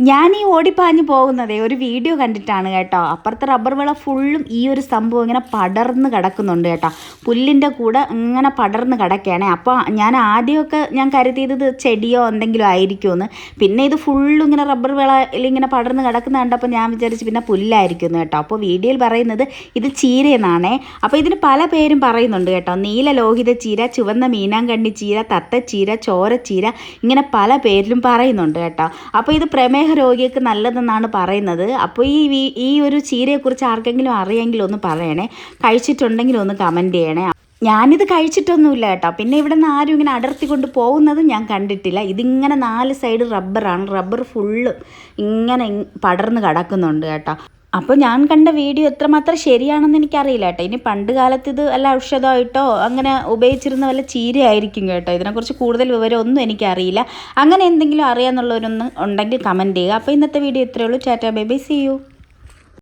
ഞാൻ ഈ ഓടിപ്പാഞ്ഞ് പോകുന്നതേ ഒരു വീഡിയോ കണ്ടിട്ടാണ് കേട്ടോ. അപ്പുറത്തെ റബ്ബർ വിള ഫുള്ളും ഈ ഒരു സംഭവം ഇങ്ങനെ പടർന്ന് കിടക്കുന്നുണ്ട് കേട്ടോ. പുല്ലിൻ്റെ കൂടെ ഇങ്ങനെ പടർന്ന് കിടക്കുകയാണേ. അപ്പോൾ ആദ്യമൊക്കെ ഞാൻ കരുതിയത് ചെടിയോ എന്തെങ്കിലും ആയിരിക്കുമെന്ന്. പിന്നെ ഇത് ഫുള്ളും ഇങ്ങനെ റബ്ബർ വിളയിൽ ഇങ്ങനെ പടർന്ന് കിടക്കുന്ന കണ്ടപ്പോൾ ഞാൻ വിചാരിച്ചു പിന്നെ പുല്ലായിരിക്കുമെന്ന് കേട്ടോ. അപ്പോൾ വീഡിയോയിൽ പറയുന്നത് ഇത് ചീരയെന്നാണേ. അപ്പോൾ ഇതിന് പല പേരും പറയുന്നുണ്ട് കേട്ടോ. നീല ലോഹിത ചീര, ചുവന്ന മീനാങ്കണ്ണി ചീര, തത്തച്ചീര, ചോരച്ചീര, ഇങ്ങനെ പല പേരിലും പറയുന്നുണ്ട് കേട്ടോ. അപ്പോൾ ഇത് രോഗിക്ക് നല്ലതെന്നാണ് പറയുന്നത്. അപ്പോൾ ഈ ഒരു ചീരയെക്കുറിച്ച് ആർക്കെങ്കിലും അറിയെങ്കിലും ഒന്ന് പറയണേ. കഴിച്ചിട്ടുണ്ടെങ്കിലും ഒന്ന് കമൻറ്റ് ചെയ്യണേ. ഞാനിത് കഴിച്ചിട്ടൊന്നുമില്ല കേട്ടോ. പിന്നെ ഇവിടെ നിന്ന് ആരും ഇങ്ങനെ അടർത്തി കൊണ്ട് പോകുന്നത് ഞാൻ കണ്ടിട്ടില്ല. ഇതിങ്ങനെ 4 സൈഡ് റബ്ബറാണ്. റബ്ബർ ഫുള്ള് ഇങ്ങനെ പടർന്ന് കിടക്കുന്നുണ്ട് കേട്ടോ. അപ്പോൾ ഞാൻ കണ്ട വീഡിയോ എത്രമാത്രം ശരിയാണെന്ന് എനിക്കറിയില്ല കേട്ടോ. ഇനി പണ്ട് കാലത്ത് ഇത് വല്ല ഔഷധമായിട്ടോ അങ്ങനെ ഉപയോഗിച്ചിരുന്ന വല്ല ചീരയായിരിക്കും കേട്ടോ. ഇതിനെക്കുറിച്ച് കൂടുതൽ വിവരമൊന്നും എനിക്കറിയില്ല. അങ്ങനെ എന്തെങ്കിലും അറിയാമെന്നുള്ളവരൊന്നും ഉണ്ടെങ്കിൽ കമൻറ്റ് ചെയ്യുക. അപ്പോൾ ഇന്നത്തെ വീഡിയോ ഇത്രയേ ഉള്ളൂ. Tata bye bye, see U.